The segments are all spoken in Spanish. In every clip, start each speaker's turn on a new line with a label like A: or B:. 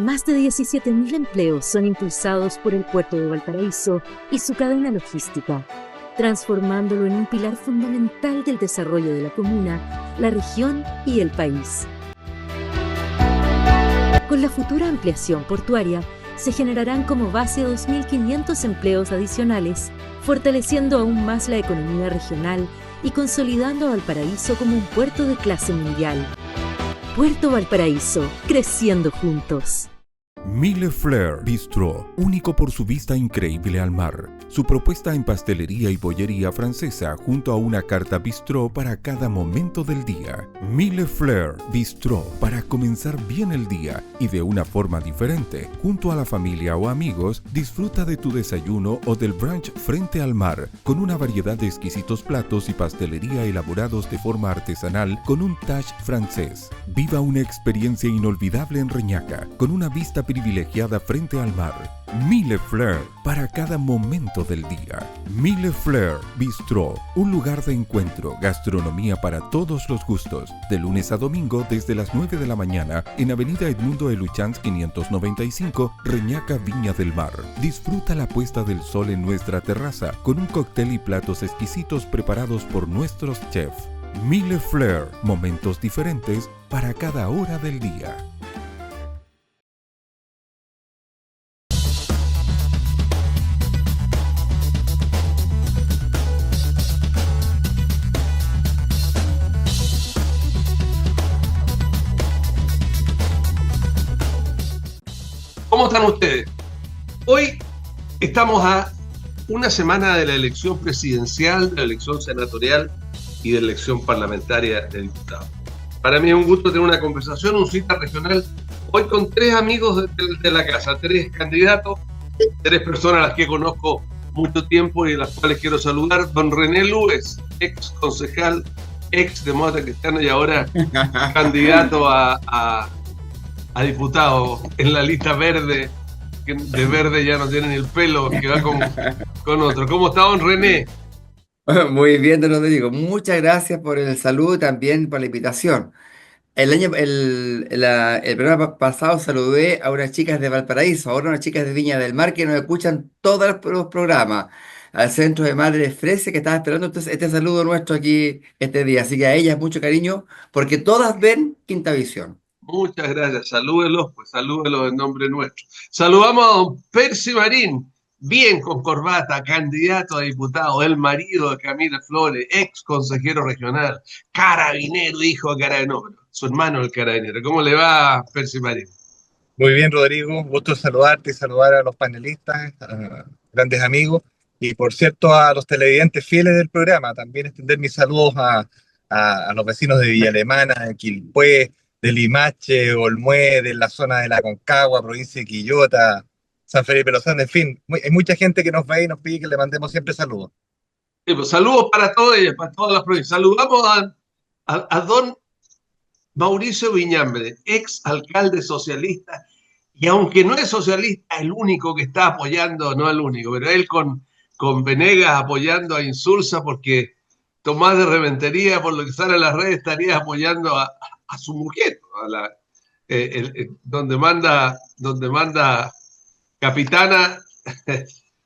A: Más de 17.000 empleos son impulsados por el puerto de Valparaíso y su cadena logística, transformándolo en un pilar fundamental del desarrollo de la comuna, la región y el país. Con la futura ampliación portuaria, se generarán como base 2.500 empleos adicionales, fortaleciendo aún más la economía regional y consolidando a Valparaíso como un puerto de clase mundial. Puerto Valparaíso, creciendo juntos.
B: Mille Fleurs Bistro, único por su vista increíble al mar. Su propuesta en pastelería y bollería francesa junto a una carta bistró para cada momento del día. Mille Fleurs Bistro, para comenzar bien el día y de una forma diferente. Junto a la familia o amigos, disfruta de tu desayuno o del brunch frente al mar, con una variedad de exquisitos platos y pastelería elaborados de forma artesanal con un touch francés. Viva una experiencia inolvidable en Reñaca, con una vista privilegiada frente al mar. Mille Fleurs, para cada momento del día. Mille Fleurs Bistro, un lugar de encuentro, gastronomía para todos los gustos. De lunes a domingo desde las 9 de la mañana en Avenida Edmundo Eluchans 595, Reñaca, Viña del Mar. Disfruta la puesta del sol en nuestra terraza con un cóctel y platos exquisitos preparados por nuestros chefs. Mille Fleurs, momentos diferentes para cada hora del día.
C: ¿Cómo están ustedes? Hoy estamos a una semana de la elección presidencial, de la elección senatorial y de la elección parlamentaria de diputados. Para mí es un gusto tener una conversación, un cita regional, hoy con tres amigos de la casa, tres candidatos, tres personas a las que conozco mucho tiempo y a las cuales quiero saludar. Don René Lues, ex concejal, ex Demócrata Cristiano y ahora candidato a diputado en la lista verde, que de verde ya no tiene ni el pelo, que va con otro. ¿Cómo está, don René?
D: Muy bien, don Rodrigo. Muchas gracias por el saludo y también por la invitación. El programa pasado saludé a unas chicas de Valparaíso, ahora unas chicas de Viña del Mar que nos escuchan todos los programas. Al Centro de Madres Frese que estaba esperando este saludo nuestro aquí este día. Así que a ellas mucho cariño porque todas ven Quinta Visión.
C: Muchas gracias. Salúdelos, pues salúdelos en nombre nuestro. Saludamos a don Percy Marín, bien con corbata, candidato a diputado, el marido de Camila Flores, ex consejero regional, carabinero, hijo de carabinero, su hermano el carabinero. ¿Cómo le va, Percy Marín?
E: Muy bien, Rodrigo. Gusto saludarte y saludar a los panelistas, a grandes amigos. Y por cierto, a los televidentes fieles del programa. También extender mis saludos a los vecinos de Villa Alemana, de Quilpué, de Limache, Olmué, de la zona de la Concagua, provincia de Quillota, San Felipe Los Andes, en fin. Hay mucha gente que nos ve y nos pide que le mandemos siempre saludos.
C: Sí, pues, saludos para todos ellos, para todas las provincias. Saludamos a don Mauricio Viñambre, ex alcalde socialista, y aunque no es socialista, el único que está apoyando, no el único, pero él con Venegas apoyando a Insulza, porque Tomás de Rementería, por lo que sale en las redes, estaría apoyando a su mujer, donde manda capitana,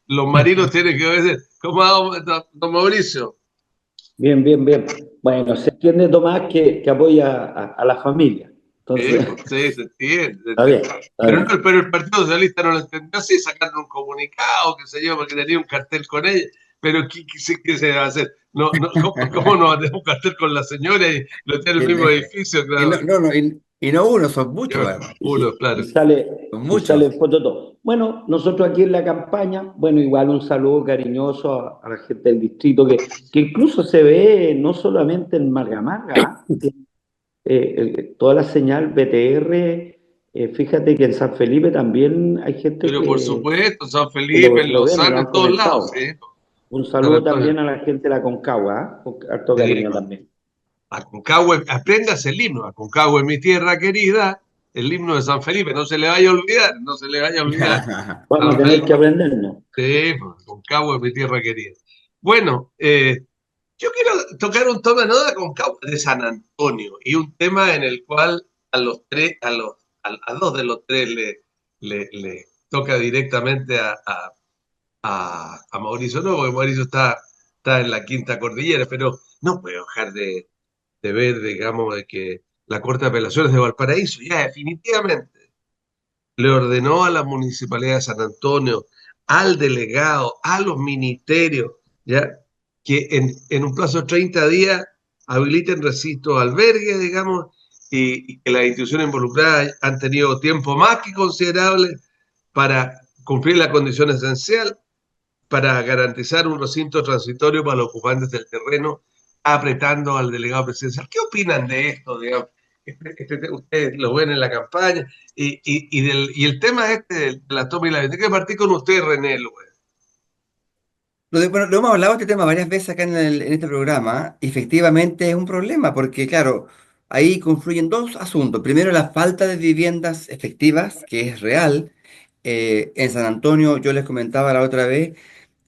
C: los marinos tienen que obedecer. ¿Cómo va, don Mauricio?
F: Bien, bien, bien. Bueno, se entiende, Tomás, que apoya a la familia. Entonces,
C: sí, se entiende.
F: Está bien,
C: Pero el Partido Socialista no lo entendió así, sacando un comunicado, que se yo, porque tenía un cartel con ella. Pero ¿qué se va a hacer? ¿Cómo no va a tener un cartel con la señora y lo tiene el mismo edificio? Claro.
D: Y no uno, son muchos.
C: Uno, claro.
F: y sale foto todo. Bueno, nosotros aquí en la campaña, bueno, igual un saludo cariñoso a la gente del distrito, que incluso se ve no solamente en Marga Marga, toda la señal BTR, fíjate que en San Felipe también hay gente
C: Pero
F: que...
C: por supuesto, San Felipe, en Lozano, en todos lados, sí.
F: Un saludo también a la gente de la Concagua, con harto cariño también.
C: Aconcagua, apréndase el himno, Aconcagua es mi tierra querida, el himno de San Felipe, no se le vaya a olvidar, no se le vaya a olvidar.
F: Vamos a tener que aprendernos.
C: Sí, Aconcagua es mi tierra querida. Bueno, yo quiero tocar un tema no de Aconcagua, de San Antonio, y un tema en el cual a dos de los tres le toca directamente a Mauricio, no, porque Mauricio está en la quinta cordillera, pero no puedo dejar de ver, digamos, de que la Corte de Apelaciones de Valparaíso ya definitivamente le ordenó a la Municipalidad de San Antonio, al delegado, a los ministerios, ya, que en un plazo de 30 días habiliten recintos de albergue, digamos, y que las instituciones involucradas han tenido tiempo más que considerable para cumplir la condición esencial, para garantizar un recinto transitorio para los ocupantes del terreno, apretando al delegado presidencial. ¿Qué opinan de esto? Digamos? Ustedes lo ven en la campaña, y el tema este de la toma y la venta. Tengo que partir con usted, René Luez.
D: Bueno, lo hemos hablado este tema varias veces acá en este programa. Efectivamente es un problema porque, claro, ahí confluyen dos asuntos. Primero, la falta de viviendas efectivas, que es real. En San Antonio, yo les comentaba la otra vez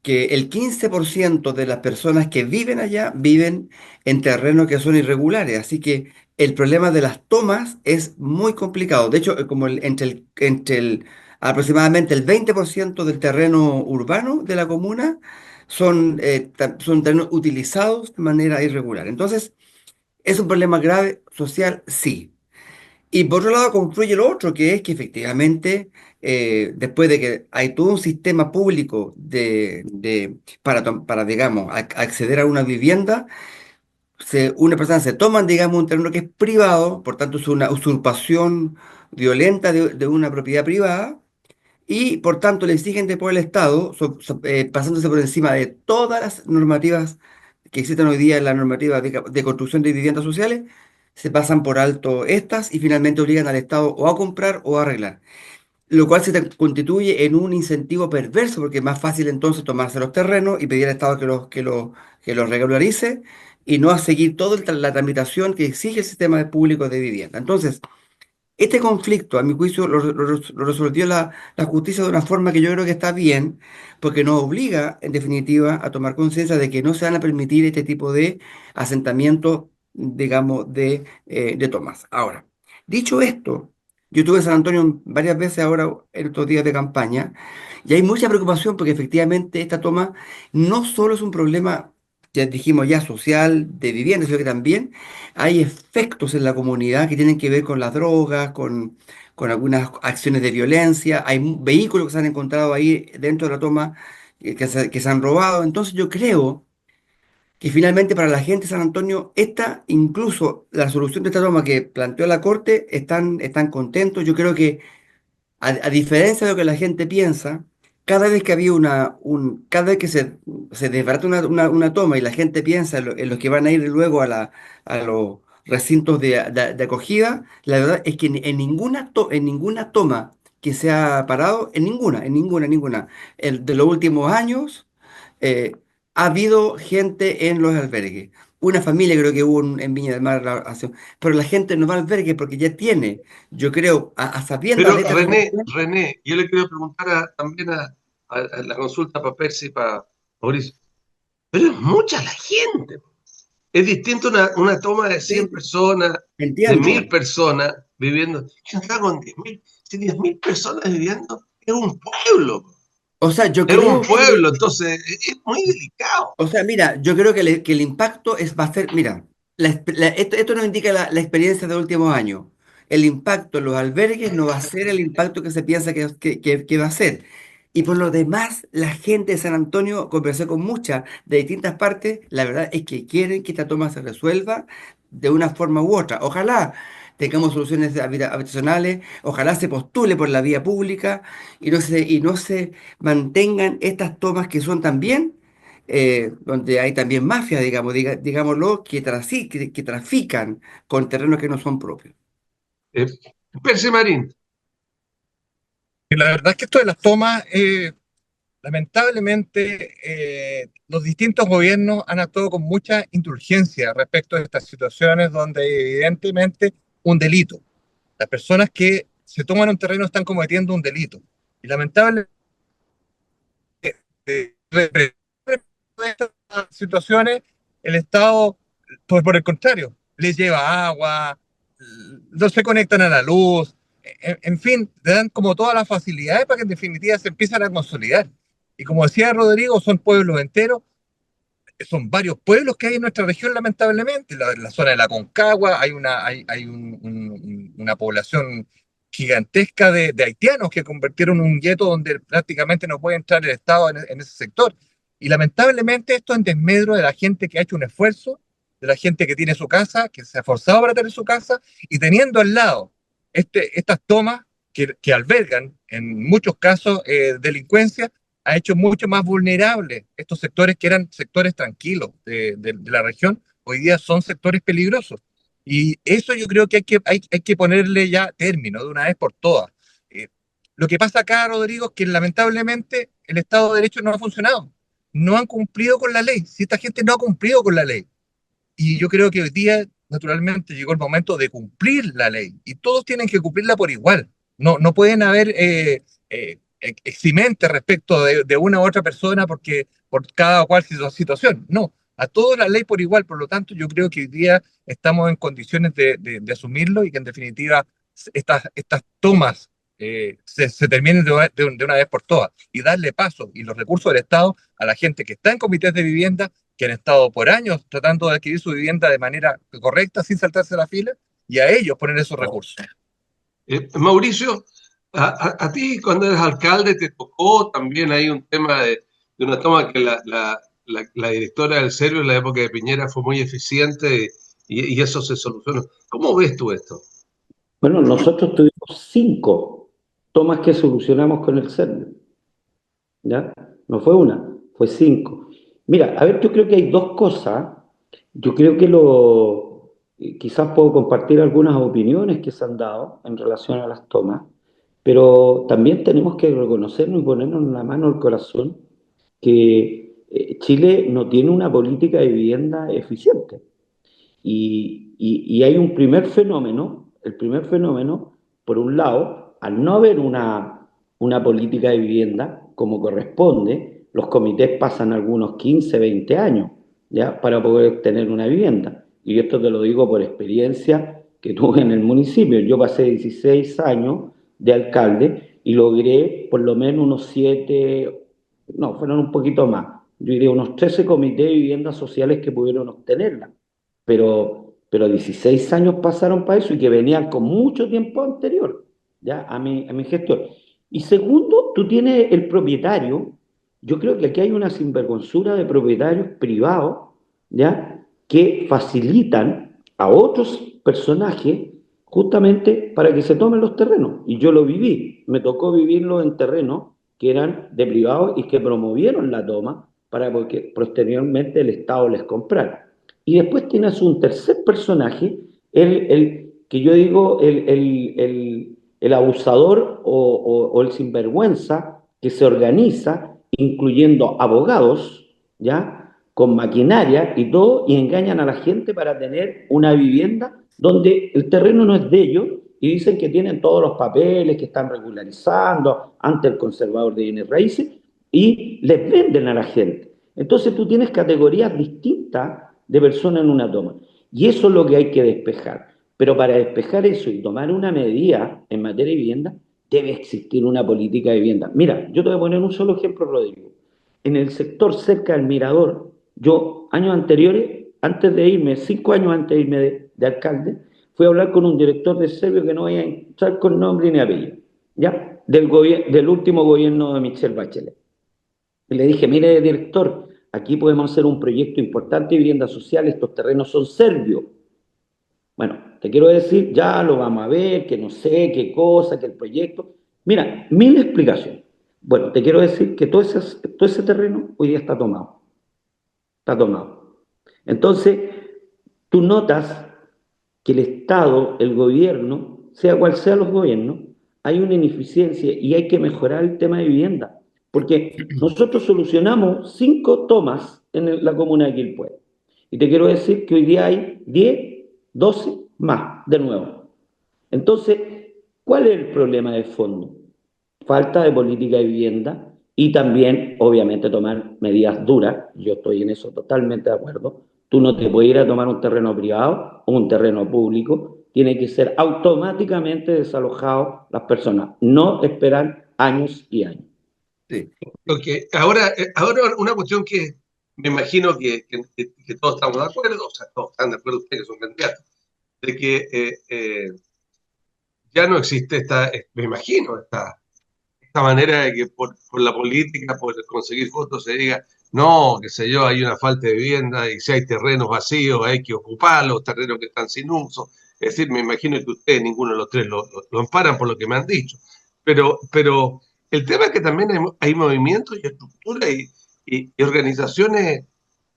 D: que el 15% de las personas que viven allá viven en terrenos que son irregulares. Así que el problema de las tomas es muy complicado. De hecho, como aproximadamente el 20% del terreno urbano de la comuna son terrenos utilizados de manera irregular. Entonces, ¿es un problema grave social? Sí. Y por otro lado confluye lo otro, que es que efectivamente, después de que hay todo un sistema público para digamos, acceder a una vivienda, una persona se toma, digamos, un terreno que es privado, por tanto es una usurpación violenta de una propiedad privada, y por tanto le exigen de por el Estado, pasándose por encima de todas las normativas que existen hoy día en la normativa de construcción de viviendas sociales, se pasan por alto estas y finalmente obligan al Estado o a comprar o a arreglar. Lo cual constituye en un incentivo perverso, porque es más fácil entonces tomarse los terrenos y pedir al Estado que los regularice y no a seguir toda la tramitación que exige el sistema público de vivienda. Entonces, este conflicto, a mi juicio, lo resolvió la justicia de una forma que yo creo que está bien, porque nos obliga, en definitiva, a tomar conciencia de que no se van a permitir este tipo de asentamientos, digamos, de tomas. Ahora, dicho esto, yo estuve en San Antonio varias veces ahora en estos días de campaña, y hay mucha preocupación porque efectivamente esta toma no solo es un problema, ya dijimos ya, social, de vivienda, sino que también hay efectos en la comunidad que tienen que ver con las drogas, con algunas acciones de violencia. Hay vehículos que se han encontrado ahí dentro de la toma que se han robado. Entonces yo creo que finalmente para la gente de San Antonio, incluso la solución de esta toma que planteó la Corte, están contentos. Yo creo que a diferencia de lo que la gente piensa, cada vez que se desbarata una toma y la gente piensa en los que van a ir luego a los recintos de acogida, la verdad es que en ninguna toma que se ha parado, en ninguna, de los últimos años, eh, ha habido gente en los albergues. Una familia creo que hubo en Viña del Mar, pero la gente no va al albergue porque ya tiene, yo creo, a sabiendas
C: Pero
D: de esta situación.
C: René, yo le quiero preguntar también a la consulta para Percy y para Mauricio. Pero es mucha la gente. Es distinto una toma de 100
D: Sí,
C: personas, de
D: entiendo.
C: 1000 personas viviendo. Yo estaba con 10.000. Si 10.000 personas viviendo, es un pueblo.
D: O sea, yo
C: Es un
D: creo
C: pueblo, entonces es muy delicado.
D: O sea, mira, yo creo que el impacto va a ser, mira, esto nos indica la experiencia de los últimos años. El impacto en los albergues no va a ser el impacto que se piensa que va a ser. Y por lo demás, la gente de San Antonio, conversé con muchas de distintas partes, la verdad es que quieren que esta toma se resuelva de una forma u otra. Ojalá tengamos soluciones habitacionales, ojalá se postule por la vía pública y no se mantengan estas tomas que son también donde hay también mafias, digamos, digámoslo, que trafican con terrenos que no son propios.
C: Eh, Percy Marín,
E: Y la verdad es que esto de las tomas, lamentablemente, los distintos gobiernos han actuado con mucha indulgencia respecto a estas situaciones donde hay evidentemente un delito. Las personas que se toman un terreno están cometiendo un delito. Y lamentablemente, de estas situaciones, el Estado, pues por el contrario, les lleva agua, no se conectan a la luz, en fin, te dan como todas las facilidades para que en definitiva se empiezan a consolidar. Y como decía Rodrigo, son pueblos enteros, son varios pueblos que hay en nuestra región, lamentablemente. La zona de la Concagua, una población gigantesca de haitianos que convirtieron un gueto donde prácticamente no puede entrar el Estado en ese sector. Y lamentablemente esto en desmedro de la gente que ha hecho un esfuerzo, de la gente que tiene su casa, que se ha esforzado para tener su casa, y teniendo al lado estas tomas que albergan en muchos casos delincuencia, ha hecho mucho más vulnerables estos sectores que eran sectores tranquilos de la región, hoy día son sectores peligrosos. Y eso yo creo que hay que ponerle ya término de una vez por todas. Eh, lo que pasa acá, Rodrigo, es que lamentablemente el Estado de Derecho no ha funcionado. No han cumplido con la ley. Si esta gente no ha cumplido con la ley. Y yo creo que hoy día, naturalmente, llegó el momento de cumplir la ley. Y todos tienen que cumplirla por igual. No pueden haber eximentes respecto de una u otra persona porque por cada cual situación. No, a todos la ley por igual. Por lo tanto, yo creo que hoy día estamos en condiciones de asumirlo y que en definitiva estas tomas se terminen de una vez por todas y darle paso y los recursos del Estado a la gente que está en comités de vivienda, que han estado por años tratando de adquirir su vivienda de manera correcta, sin saltarse la fila, y a ellos poner esos recursos.
C: Mauricio, a ti cuando eres alcalde te tocó también hay un tema de una toma que la directora del Servio en la época de Piñera fue muy eficiente y eso se solucionó. ¿Cómo ves tú esto?
F: Bueno, nosotros tuvimos 5 tomas que solucionamos con el CERN, ¿ya? No fue una, fue 5. Mira, a ver, yo creo que hay 2 cosas. Yo creo que quizás puedo compartir algunas opiniones que se han dado en relación a las tomas, pero también tenemos que reconocernos y ponernos la mano al corazón que Chile no tiene una política de vivienda eficiente. Y hay un primer fenómeno, el primer fenómeno, por un lado, al no haber una política de vivienda como corresponde, los comités pasan algunos 15, 20 años, ¿ya? Para poder tener una vivienda. Y esto te lo digo por experiencia que tuve en el municipio. Yo pasé 16 años de alcalde y logré por lo menos unos 7, no, fueron un poquito más. Yo diría unos 13 comités de viviendas sociales que pudieron obtenerla. Pero 16 años pasaron para eso y que venían con mucho tiempo anterior, ¿ya? A mi gestión. Y segundo, tú tienes el propietario. Yo creo que aquí hay una sinvergüenzura de propietarios privados, ¿ya? Que facilitan a otros personajes justamente para que se tomen los terrenos. Y yo lo viví, me tocó vivirlo en terrenos que eran de privados y que promovieron la toma para que posteriormente el Estado les comprara. Y después tienes un tercer personaje, que yo digo el abusador o el sinvergüenza que se organiza, incluyendo abogados, ¿ya? Con maquinaria y todo, y engañan a la gente para tener una vivienda donde el terreno no es de ellos y dicen que tienen todos los papeles, que están regularizando ante el conservador de bienes raíces y les venden a la gente. Entonces tú tienes categorías distintas de personas en una toma. Y eso es lo que hay que despejar. Pero para despejar eso y tomar una medida en materia de vivienda, debe existir una política de vivienda. Mira, yo te voy a poner un solo ejemplo, Rodrigo. En el sector cerca del Mirador, yo años anteriores, antes de irme, 5 años antes de irme de alcalde, fui a hablar con un director de Servio que no voy a entrar con nombre ni apellido, ¿ya? Del último gobierno de Michelle Bachelet. Y le dije, mire, director, aquí podemos hacer un proyecto importante de vivienda social, estos terrenos son serbios. Bueno, te quiero decir, ya lo vamos a ver, que no sé qué cosa, que el proyecto. Mira, 1000 explicaciones. Bueno, te quiero decir que todo ese terreno hoy día está tomado. Está tomado. Entonces, tú notas que el Estado, el gobierno, sea cual sea los gobiernos, hay una ineficiencia y hay que mejorar el tema de vivienda. Porque nosotros solucionamos 5 tomas en la comuna de Quilpué. Y te quiero decir que hoy día hay 10, 12 más, de nuevo. Entonces, ¿cuál es el problema de fondo? Falta de política de vivienda y también, obviamente, tomar medidas duras. Yo estoy en eso totalmente de acuerdo. Tú no te puedes ir a tomar un terreno privado o un terreno público tiene que ser automáticamente desalojado las personas, no esperar años y años.
D: Sí.
C: Porque ahora una cuestión que me imagino que todos estamos de acuerdo, o sea, todos están de acuerdo ustedes que son candidatos, de que ya no existe me imagino, esta manera de que por la política, por conseguir votos, se diga, no, qué sé yo, hay una falta de vivienda y si hay terrenos vacíos hay que ocuparlos, terrenos que están sin uso. Es decir, me imagino que ustedes, ninguno de los tres, lo amparan por lo que me han dicho. Pero el tema es que también hay movimientos y estructuras y organizaciones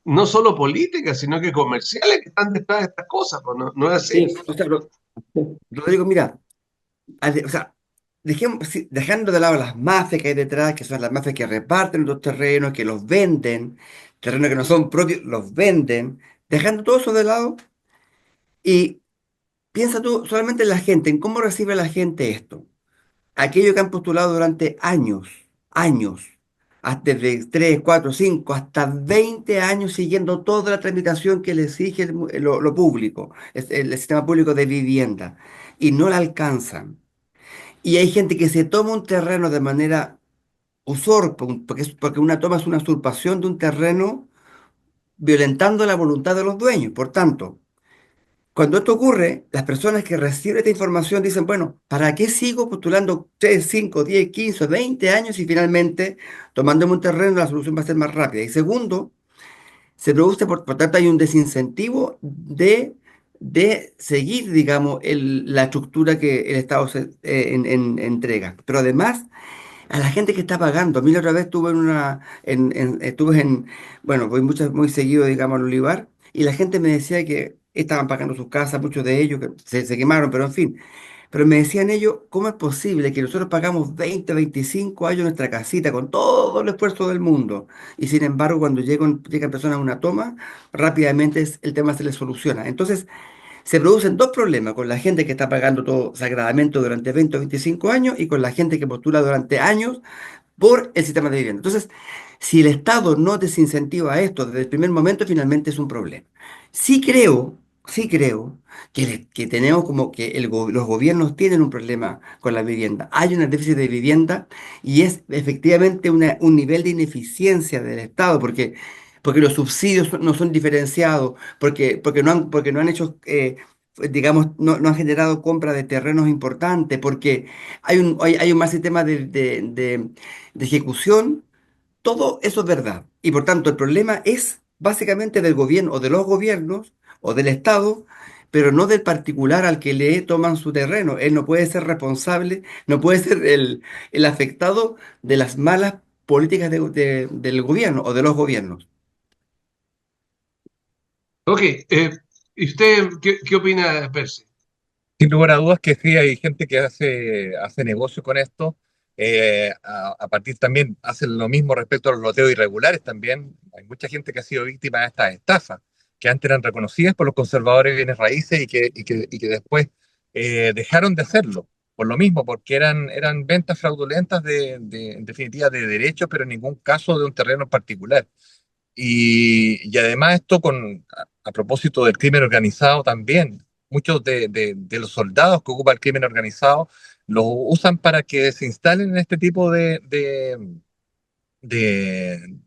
C: no solo políticas, sino que comerciales que están detrás de estas cosas, pues no es así.
F: Sí,
D: O sea, Rodrigo, mira, o sea, dejando de lado las mafias que hay detrás, que son las mafias que reparten los terrenos, que los venden, terrenos que no son propios, los venden, dejando todo eso de lado y piensa tú solamente en la gente, en cómo recibe la gente esto. Aquellos que han postulado durante años, años, hasta desde 3, 4, 5, hasta 20 años siguiendo toda la tramitación que le exige lo público, el sistema público de vivienda, y no la alcanzan. Y hay gente que se toma un terreno de manera porque una toma es una usurpación de un terreno violentando la voluntad de los dueños. Por tanto, cuando esto ocurre, las personas que reciben esta información dicen, bueno, ¿para qué sigo postulando 3, 5, 10, 15, 20 años y finalmente tomándome un terreno la solución va a ser más rápida? Y segundo, se produce, por tanto, hay un desincentivo de seguir, digamos, la estructura que el Estado entrega. Pero además, a la gente que está pagando. A mí la otra vez estuve bueno, voy muy seguido, digamos, al Olivar, y la gente me decía que estaban pagando sus casas, muchos de ellos que se quemaron, pero en fin. Pero me decían ellos, ¿cómo es posible que nosotros pagamos 20, 25 años nuestra casita con todo el esfuerzo del mundo? Y sin embargo, cuando llegan personas a una toma, rápidamente el tema se les soluciona. Entonces, se producen dos problemas con la gente que está pagando todo sagradamente durante 20 o 25 años y con la gente que postula durante años por el sistema de vivienda. Entonces, si el Estado no desincentiva esto desde el primer momento, finalmente es un problema. Sí creo que tenemos como que los gobiernos tienen un problema con la vivienda. Hay un déficit de vivienda y es efectivamente un nivel de ineficiencia del Estado, porque los subsidios no son diferenciados, porque no han hecho, digamos, no han generado compra de terrenos importantes, porque hay un mal sistema de ejecución. Todo eso es verdad. Y por tanto, el problema es básicamente del gobierno o de los gobiernos o del Estado, pero no del particular al que le toman su terreno. Él no puede ser responsable, no puede ser el afectado de las malas políticas del gobierno o de los gobiernos.
C: Ok, ¿y usted qué opina, Percy?
E: Sin lugar a dudas que sí, hay gente que hace negocio con esto. A partir también hacen lo mismo respecto a los loteos irregulares también. Hay mucha gente que ha sido víctima de estas estafas, que antes eran reconocidas por los conservadores de bienes raíces y que después dejaron de hacerlo. Por lo mismo, porque eran ventas fraudulentas en definitiva, de derechos, pero en ningún caso de un terreno en particular. Y además esto a propósito del crimen organizado también, muchos de los soldados que ocupa el crimen organizado lo usan para que se instalen en este tipo de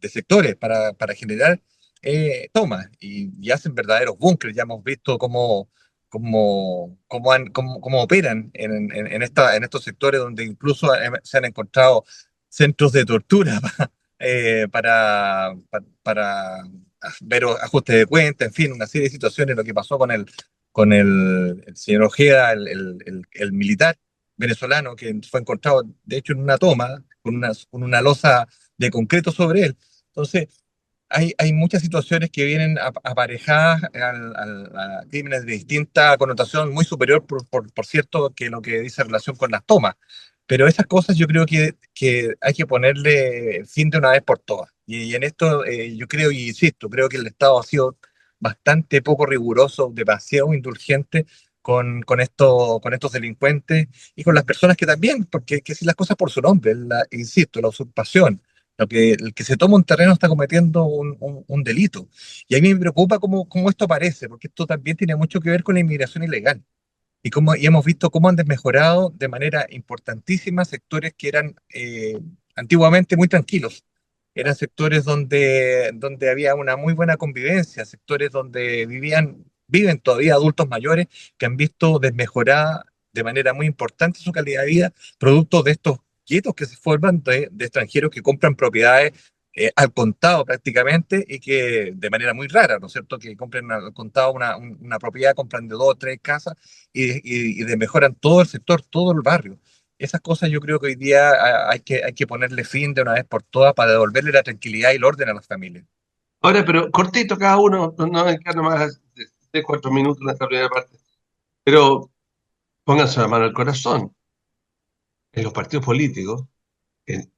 E: sectores, para generar tomas y hacen verdaderos búnkeres. Ya hemos visto cómo operan en estos sectores donde incluso se han encontrado centros de tortura para ver ajustes de cuenta, en fin, una serie de situaciones, lo que pasó con el señor Ojeda, el militar venezolano, que fue encontrado, de hecho, en una toma, con una losa de concreto sobre él. Entonces, hay muchas situaciones que vienen aparejadas a crímenes de distinta connotación, muy superior, por cierto, que lo que dice en relación con las tomas. Pero esas cosas yo creo que hay que ponerle fin de una vez por todas. Y en esto yo creo, y insisto, creo que el Estado ha sido bastante poco riguroso, demasiado indulgente con estos delincuentes y con las personas que también, porque que si las cosas por su nombre, insisto, la usurpación. El que se toma un terreno está cometiendo un delito. Y a mí me preocupa cómo esto aparece, porque esto también tiene mucho que ver con la inmigración ilegal. y hemos visto cómo han desmejorado de manera importantísima sectores que eran antiguamente muy tranquilos. Eran sectores donde había una muy buena convivencia, sectores donde viven todavía adultos mayores que han visto desmejorada de manera muy importante su calidad de vida, producto de estos quietos que se forman de extranjeros que compran propiedades al contado prácticamente y que de manera muy rara, ¿no es cierto? Que compren al contado una propiedad, compran de 2 o 3 casas y desmejoran todo el sector, todo el barrio. Esas cosas yo creo que hoy día hay que ponerle fin de una vez por todas para devolverle la tranquilidad y el orden a las familias.
C: Ahora, pero cortito cada uno, no me quedan más de 4 minutos en esta primera parte. Pero pónganse la mano al corazón. En los partidos políticos, en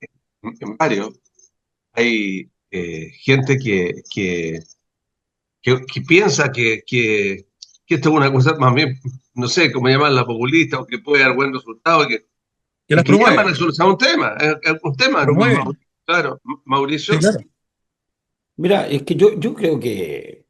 C: varios, hay gente que piensa que esto es una cosa más bien, no sé cómo llamarla, populista, o que puede dar buen resultado,
E: Que
C: y
E: las
C: que llama a
E: promueve,
C: resolución un tema. Es un tema,
E: promueve.
C: claro,
E: Sí,
C: Mauricio.
E: claro.
F: Mira, es que yo creo que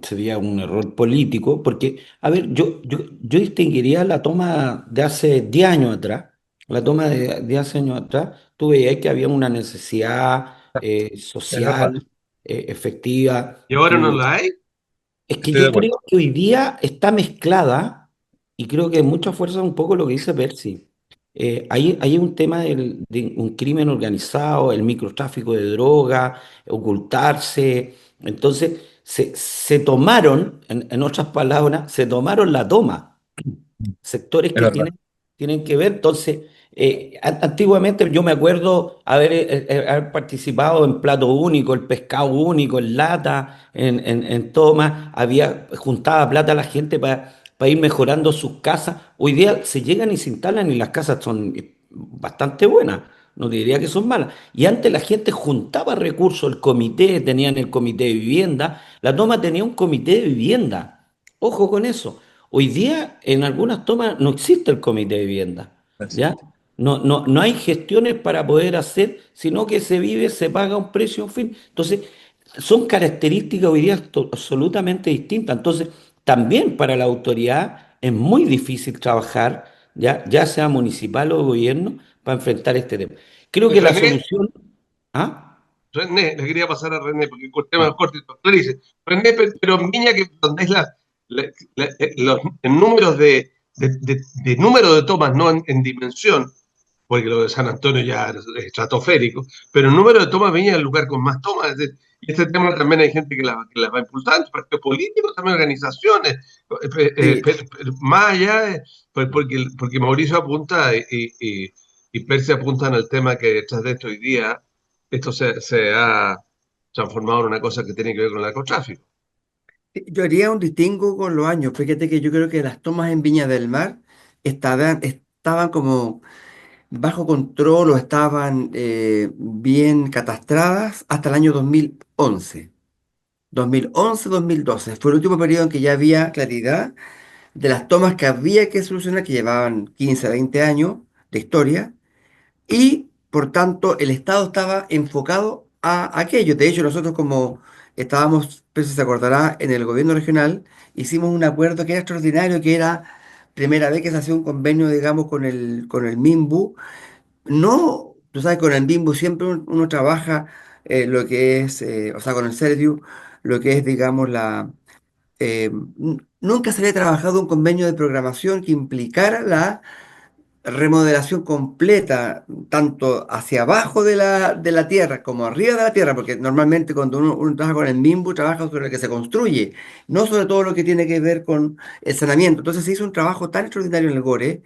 F: sería un error político, porque, a ver, yo distinguiría la toma de hace 10 años atrás, la toma de hace años atrás, tú veías que había una necesidad
E: Es verdad,
F: social, efectiva.
C: Y ahora no la hay.
F: Es que
E: estoy de
F: yo
E: acuerdo.
F: creo que hoy día está mezclada y creo que mucha fuerza un poco lo que dice Percy. Hay un tema de un crimen organizado, el microtráfico de droga, ocultarse. Entonces, se tomaron, en otras palabras, se tomaron la toma sectores
E: Es
F: que
E: verdad.
F: tienen que ver. Entonces, antiguamente yo me acuerdo haber participado en plato único, el pescado único, en lata, en toma, juntaba plata la gente para ir mejorando sus casas. Hoy día se llegan y se instalan y las casas son bastante buenas. No diría que son malas. Y antes la gente juntaba recursos, el comité, tenían el comité de vivienda, la toma tenía un comité de vivienda. Ojo con eso. Hoy día en algunas tomas no existe el comité de vivienda,
E: No
F: ¿ya?
E: existe.
F: No hay gestiones para poder hacer, sino que se vive, se paga un precio, en fin. Entonces, son características hoy día absolutamente distintas. Entonces, también para la autoridad es muy difícil trabajar, ya sea municipal o gobierno, para enfrentar este tema. Creo que la
C: René,
F: solución... ¿Ah?
C: René, le quería pasar a René, porque el tema es cortito. Le dice, René, pero en Viña, que donde es en números de número de tomas, no en dimensión, porque lo de San Antonio ya es estratosférico, pero el número de tomas Viña es el lugar con más tomas. Y este tema también hay gente que las va impulsando, partidos políticos, también organizaciones,
D: Sí,
C: más allá porque Mauricio apunta y Percy apuntan al tema que detrás de esto hoy día, esto se ha transformado en una cosa que tiene que ver con el narcotráfico.
D: yo haría un distingo con los años. Fíjate que yo creo que las tomas en Viña del Mar estaban como bajo control o estaban bien catastradas hasta el año 2011. 2011-2012 fue el último periodo en que ya había claridad de las tomas que había que solucionar, que llevaban 15 20 años de historia, y por tanto el Estado estaba enfocado a aquello. De hecho, nosotros como estábamos, pues se acordará, en el gobierno regional, hicimos un acuerdo que era extraordinario, que era primera vez que se hacía un convenio, digamos, con el MIMBU. No, tú sabes, con el MIMBU siempre uno trabaja lo que es, o sea, con el CERDIU, lo que es, digamos, nunca se había trabajado un convenio de programación que implicara la remodelación completa, tanto hacia abajo de la tierra como arriba de la tierra, porque normalmente cuando uno trabaja con el MIMBU, trabaja sobre lo que se construye, no sobre todo lo que tiene que ver con el saneamiento. Entonces se hizo un trabajo tan extraordinario en el GORE,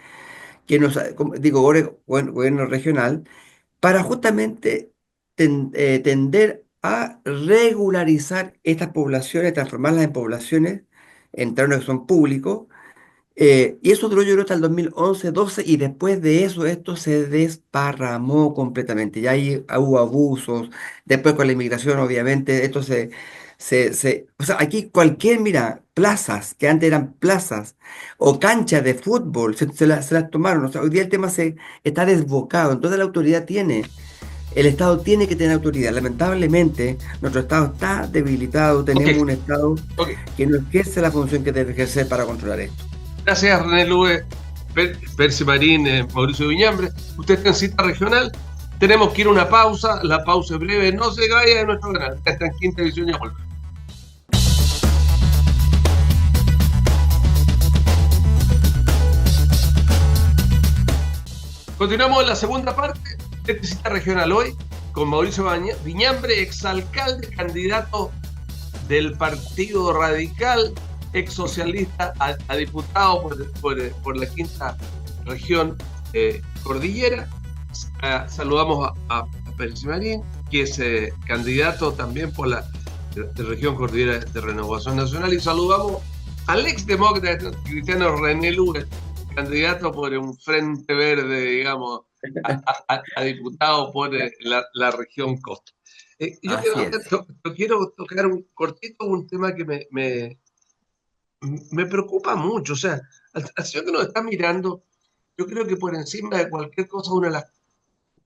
D: como digo, GORE, gobierno regional, para justamente tender a regularizar estas poblaciones, transformarlas en poblaciones, en términos que son públicos, y eso duró yo creo hasta el 2011-12 y después de eso esto se desparramó completamente. Ya ahí hubo abusos, después con la inmigración obviamente esto o sea, aquí mira, plazas que antes eran plazas o canchas de fútbol, se las tomaron. O sea, hoy día el tema se está desbocado, entonces la autoridad el Estado tiene que tener autoridad. Lamentablemente nuestro Estado está debilitado,
C: Ok,
D: tenemos un Estado
C: ok.
D: que no ejerce la función que debe ejercer para controlar esto.
C: Gracias, René Lube, Percy Marín, Mauricio Viñambre. Usted está en cita regional. Tenemos que ir a una pausa. La pausa es breve. No se vaya de nuestro canal. Está en Quinta Edición y ya vuelve. Continuamos en la segunda parte de esta cita regional hoy con Mauricio Viñambre, exalcalde, candidato del Partido Radical, ex socialista a diputado por la quinta región cordillera. Saludamos a Percy Marín, que es candidato también por la región cordillera de Renovación Nacional, y saludamos al exdemócrata cristiano René Lube, candidato por un frente verde, digamos, a diputado por la región costa. Yo quiero tocar un tema que me preocupa mucho. O sea, al señor que nos está mirando, yo creo que por encima de cualquier cosa, una de las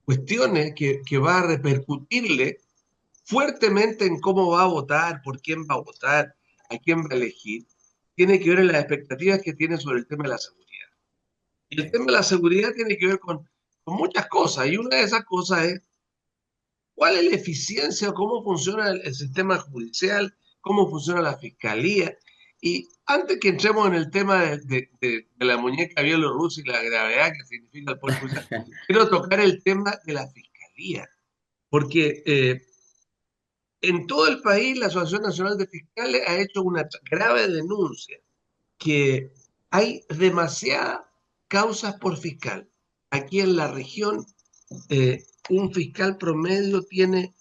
C: cuestiones que va a repercutirle fuertemente en cómo va a votar, por quién va a votar, a quién va a elegir, tiene que ver en las expectativas que tiene sobre el tema de la seguridad. Y el tema de la seguridad tiene que ver con muchas cosas, y una de esas cosas es cuál es la eficiencia, cómo funciona el sistema judicial, cómo funciona la fiscalía. Y antes que entremos en el tema de la muñeca bielorrusa y la gravedad que significa el poder judicial, quiero tocar el tema de la fiscalía, porque en todo el país la Asociación Nacional de Fiscales ha hecho una grave denuncia que hay demasiadas causas por fiscal. Aquí en la región, un fiscal promedio tiene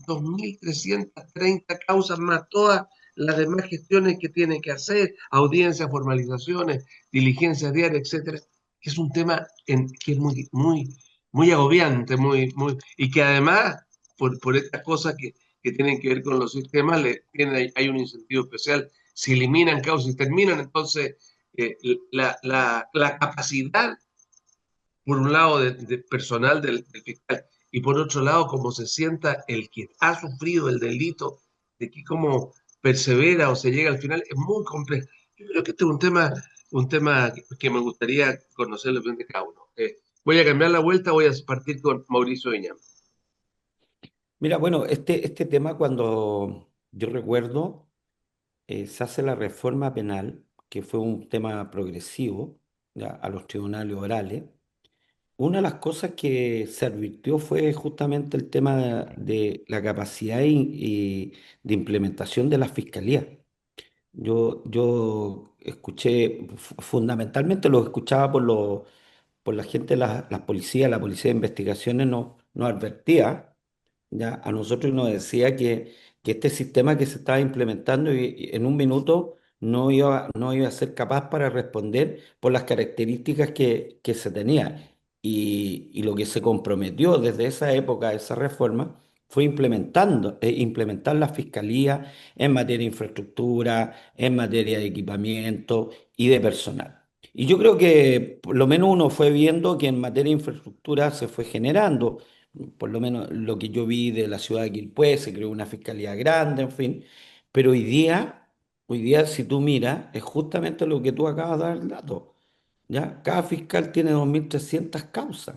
C: 2.330 causas, más todas las demás gestiones que tiene que hacer, audiencias, formalizaciones, diligencias diarias, etcétera. Es un tema que es muy agobiante, y que además, por estas cosas que tienen que ver con los sistemas, hay un incentivo especial. Si eliminan causas y terminan, entonces la capacidad, por un lado, de personal del fiscal, y por otro lado, cómo se sienta el que ha sufrido el delito, de que cómo persevera o se llega al final, es muy complejo. Yo creo que este es un tema que me gustaría conocer la opinión de cada uno. Voy a cambiar la vuelta, voy a partir con Mauricio Viñam.
F: Mira, bueno, este tema cuando yo recuerdo, se hace la reforma penal, que fue un tema progresivo, ya, a los tribunales orales. Una de las cosas que se advirtió fue justamente el tema de la capacidad y de implementación de la fiscalía. Yo escuché, fundamentalmente lo escuchaba por la gente, la policía de investigaciones nos advertía, ya, a nosotros nos decía que este sistema que se estaba implementando y en un minuto no iba a ser capaz para responder por las características que se tenía. Y lo que se comprometió desde esa época, esa reforma, fue implementar la fiscalía en materia de infraestructura, en materia de equipamiento y de personal. Y yo creo que por lo menos uno fue viendo que en materia de infraestructura se fue generando, por lo menos lo que yo vi de la ciudad de Quilpué, se creó una fiscalía grande, en fin. Pero hoy día si tú miras, es justamente lo que tú acabas de dar el dato. ¿Ya? Cada fiscal tiene 2.300 causas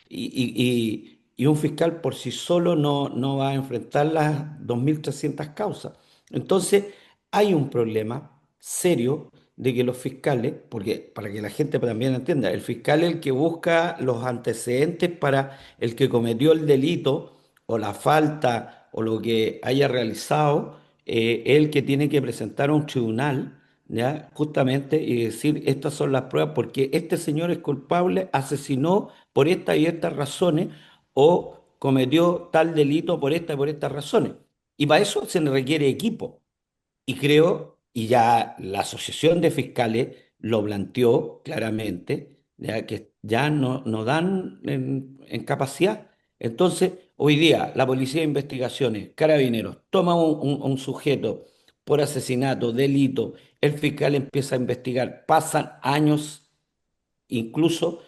F: y un fiscal por sí solo no va a enfrentar las 2.300 causas. Entonces, hay un problema serio de que los fiscales, porque para que la gente también entienda, el fiscal es el que busca los antecedentes para el que cometió el delito o la falta o lo que haya realizado, es el que tiene que presentar a un tribunal, ¿ya? Justamente, y decir, estas son las pruebas porque este señor es culpable, asesinó por estas y estas razones o cometió tal delito por esta y por estas razones. Y para eso se le requiere equipo. Y creo, y ya la Asociación de Fiscales lo planteó claramente, ya que ya no dan en capacidad. Entonces, hoy día la Policía de Investigaciones, Carabineros, toma un sujeto por asesinato, delito, el fiscal empieza a investigar, pasan años, incluso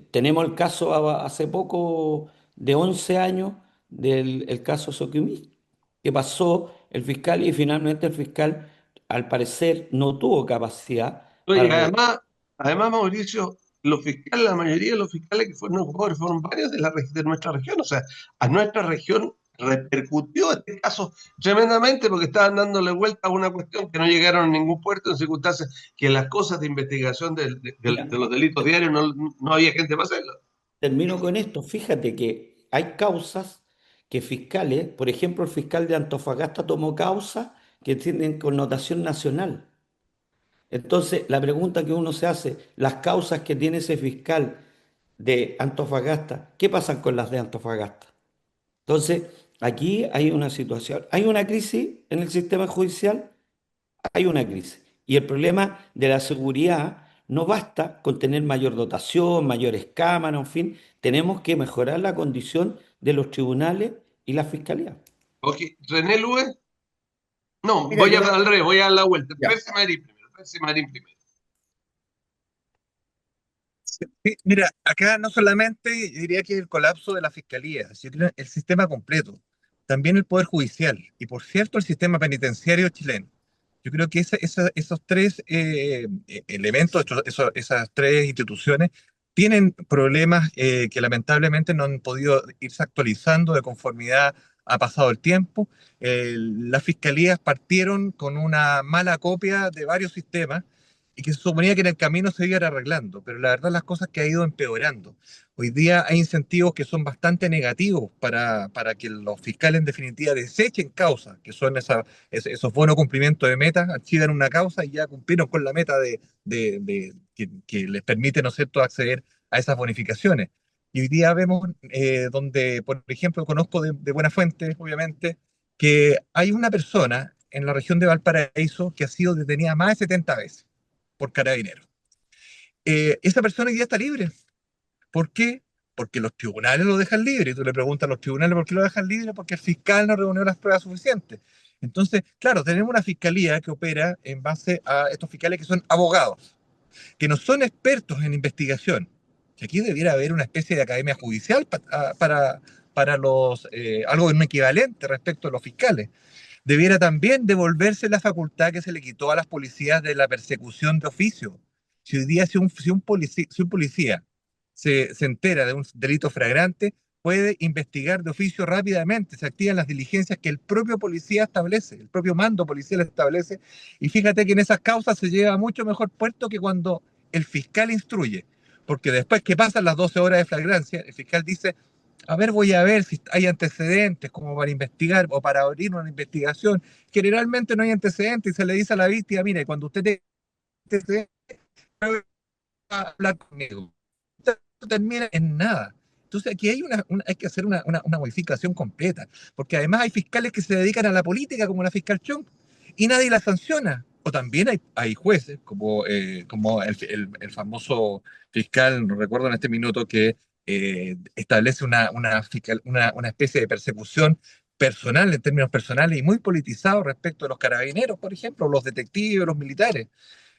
F: tenemos el caso hace poco de 11 años del el caso Soquimí, que pasó el fiscal y finalmente el fiscal al parecer no tuvo capacidad
C: Oye,
F: para
C: además, Además, Mauricio, los fiscales, la mayoría de los fiscales que fueron jugadores fueron varios de nuestra región. O sea, a nuestra región repercutió este caso tremendamente porque estaban dándole vuelta a una cuestión que no llegaron a ningún puerto en circunstancias que las cosas de investigación
F: Mira,
C: de los delitos diarios no había gente para hacerlo.
F: termino con esto. Fíjate que hay causas que fiscales, por ejemplo, el fiscal de Antofagasta tomó causas que tienen connotación nacional. Entonces, la pregunta que uno se hace, las causas que tiene ese fiscal de Antofagasta, ¿qué pasan con las de Antofagasta? Entonces, aquí hay una situación, hay una crisis en el sistema judicial, hay una crisis. Y el problema de la seguridad no basta con tener mayor dotación, mayores cámaras, en fin, tenemos que mejorar la condición de los tribunales y la fiscalía.
C: Ok, René Luis, no,
D: Mira,
C: voy
D: yo,
C: a al revés, voy a dar la vuelta.
D: ya.
C: Percy Marín primero, Percy Marín primero.
E: Sí, mira, acá no solamente yo diría que el colapso de la fiscalía, sino el sistema completo, también el poder judicial y por cierto el sistema penitenciario chileno. Yo creo que esos tres elementos, esas tres instituciones tienen problemas que lamentablemente no han podido irse actualizando de conformidad ha pasado el tiempo. Las fiscalías partieron con una mala copia de varios sistemas y que se suponía que en el camino se iban arreglando, pero la verdad las cosas que ha ido empeorando. Hoy día hay incentivos que son bastante negativos para que los fiscales en definitiva desechen causas, que son esos buenos cumplimientos de metas, archivan una causa y ya cumplieron con la meta que les permite, ¿no es cierto?, acceder a esas bonificaciones. Y hoy día vemos donde, por ejemplo, conozco de buena fuente, obviamente, que hay una persona en la región de Valparaíso que ha sido detenida más de 70 veces por carabineros. Esa persona hoy día está libre. ¿Por qué? Porque los tribunales lo dejan libre. Y tú le preguntas a los tribunales por qué lo dejan libre, porque el fiscal no reunió las pruebas suficientes. Entonces, claro, tenemos una fiscalía que opera en base a estos fiscales que son abogados, que no son expertos en investigación. Que aquí debiera haber una especie de academia judicial para algo en un equivalente respecto a los fiscales. Debiera también devolverse la facultad que se le quitó a las policías de la persecución de oficio. Si hoy día si un policía se entera de un delito flagrante, puede investigar de oficio rápidamente, se activan las diligencias que el propio policía establece, el propio mando policial establece, y fíjate que en esas causas se lleva a mucho mejor puerto que cuando el fiscal instruye, porque después que pasan las 12 horas de flagrancia, el fiscal dice, a ver, voy a ver si hay antecedentes como para investigar o para abrir una investigación. Generalmente no hay antecedentes y se le dice a la víctima, mire, cuando usted tenga antecedentes, hablar conmigo. Esto no termina en nada. Entonces aquí hay que hacer una modificación completa, porque además hay fiscales que se dedican a la política, como la fiscal Chong, y nadie la sanciona. O también hay jueces, como el famoso fiscal, no recuerdo en este minuto, que establece una especie de persecución personal, en términos personales, y muy politizado respecto a los carabineros, por ejemplo, los detectives, los militares.